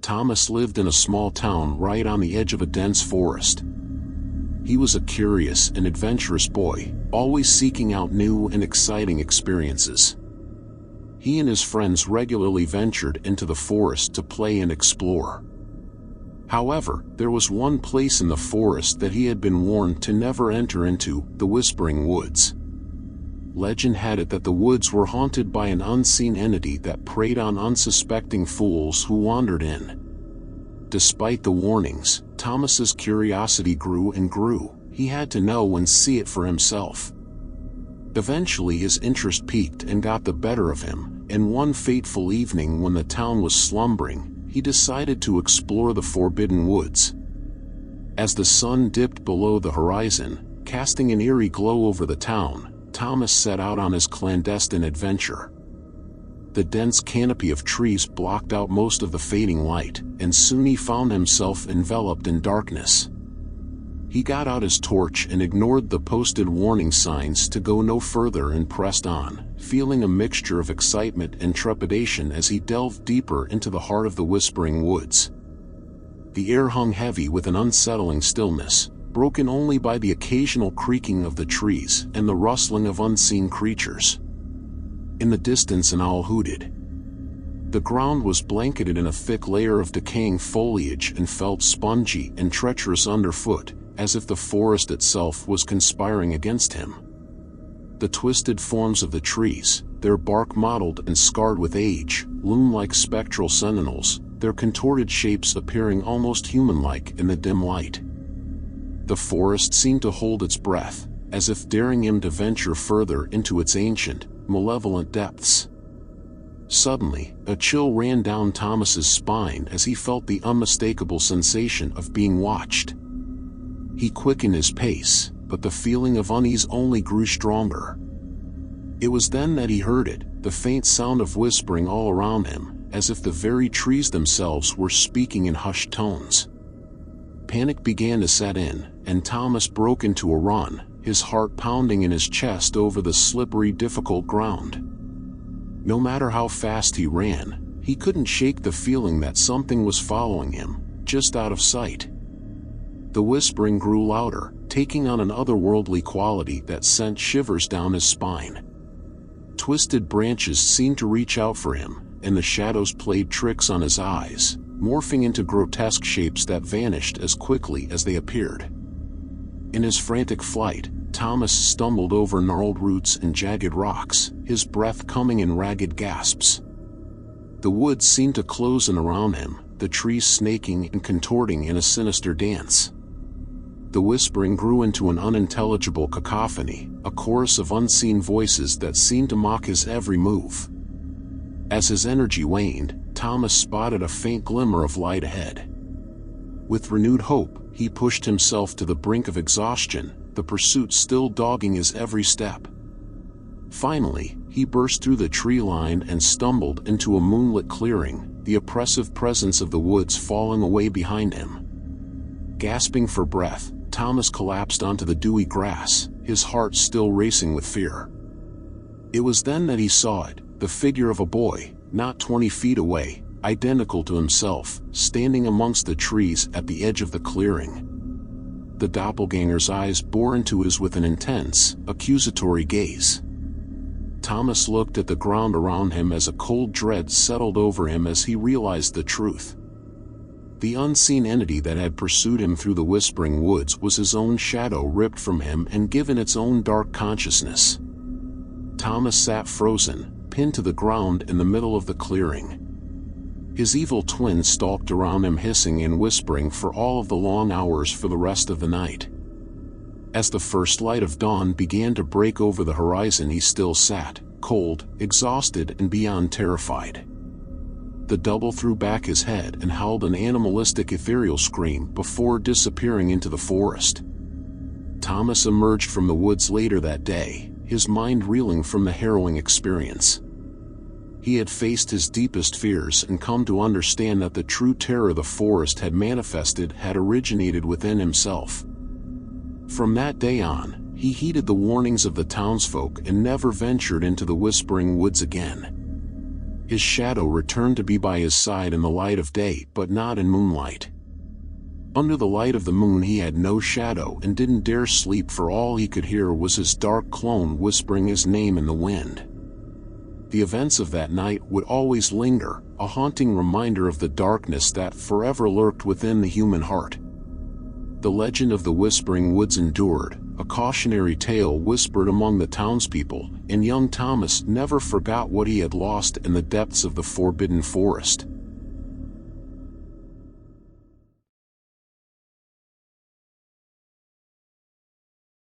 Thomas lived in a small town right on the edge of a dense forest. He was a curious and adventurous boy, always seeking out new and exciting experiences. He and his friends regularly ventured into the forest to play and explore. However, there was one place in the forest that he had been warned to never enter into: the Whispering Woods. Legend had it that the woods were haunted by an unseen entity that preyed on unsuspecting fools who wandered in. Despite the warnings, Thomas's curiosity grew and grew. He had to know and see it for himself. Eventually his interest peaked and got the better of him, and one fateful evening when the town was slumbering, he decided to explore the forbidden woods. As the sun dipped below the horizon, casting an eerie glow over the town, Thomas set out on his clandestine adventure. The dense canopy of trees blocked out most of the fading light, and soon he found himself enveloped in darkness. He got out his torch and ignored the posted warning signs to go no further and pressed on, feeling a mixture of excitement and trepidation as he delved deeper into the heart of the Whispering Woods. The air hung heavy with an unsettling stillness, broken only by the occasional creaking of the trees and the rustling of unseen creatures. In the distance an owl hooted. The ground was blanketed in a thick layer of decaying foliage and felt spongy and treacherous underfoot, as if the forest itself was conspiring against him. The twisted forms of the trees, their bark mottled and scarred with age, loom like spectral sentinels, their contorted shapes appearing almost human-like in the dim light. The forest seemed to hold its breath, as if daring him to venture further into its ancient, malevolent depths. Suddenly, a chill ran down Thomas's spine as he felt the unmistakable sensation of being watched. He quickened his pace, but the feeling of unease only grew stronger. It was then that he heard it, the faint sound of whispering all around him, as if the very trees themselves were speaking in hushed tones. Panic began to set in, and Thomas broke into a run, his heart pounding in his chest over the slippery, difficult ground. No matter how fast he ran, he couldn't shake the feeling that something was following him, just out of sight. The whispering grew louder, taking on an otherworldly quality that sent shivers down his spine. Twisted branches seemed to reach out for him, and the shadows played tricks on his eyes, morphing into grotesque shapes that vanished as quickly as they appeared. In his frantic flight, Thomas stumbled over gnarled roots and jagged rocks, his breath coming in ragged gasps. The woods seemed to close in around him, the trees snaking and contorting in a sinister dance. The whispering grew into an unintelligible cacophony, a chorus of unseen voices that seemed to mock his every move. As his energy waned, Thomas spotted a faint glimmer of light ahead. With renewed hope, he pushed himself to the brink of exhaustion, the pursuit still dogging his every step. Finally, he burst through the tree line and stumbled into a moonlit clearing, the oppressive presence of the woods falling away behind him. Gasping for breath, Thomas collapsed onto the dewy grass, his heart still racing with fear. It was then that he saw it, the figure of a boy, not 20 feet away, identical to himself, standing amongst the trees at the edge of the clearing. The doppelganger's eyes bore into his with an intense, accusatory gaze. Thomas looked at the ground around him as a cold dread settled over him as he realized the truth. The unseen entity that had pursued him through the Whispering Woods was his own shadow ripped from him and given its own dark consciousness. Thomas sat frozen, pinned to the ground in the middle of the clearing. His evil twin stalked around him hissing and whispering for all of the long hours for the rest of the night. As the first light of dawn began to break over the horizon, he still sat, cold, exhausted and beyond terrified. The double threw back his head and howled an animalistic ethereal scream before disappearing into the forest. Thomas emerged from the woods later that day, his mind reeling from the harrowing experience. He had faced his deepest fears and come to understand that the true terror the forest had manifested had originated within himself. From that day on, he heeded the warnings of the townsfolk and never ventured into the Whispering Woods again. His shadow returned to be by his side in the light of day, but not in moonlight. Under the light of the moon he had no shadow and didn't dare sleep, for all he could hear was his dark clone whispering his name in the wind. The events of that night would always linger, a haunting reminder of the darkness that forever lurked within the human heart. The legend of the Whispering Woods endured, a cautionary tale whispered among the townspeople, and young Thomas never forgot what he had lost in the depths of the forbidden forest.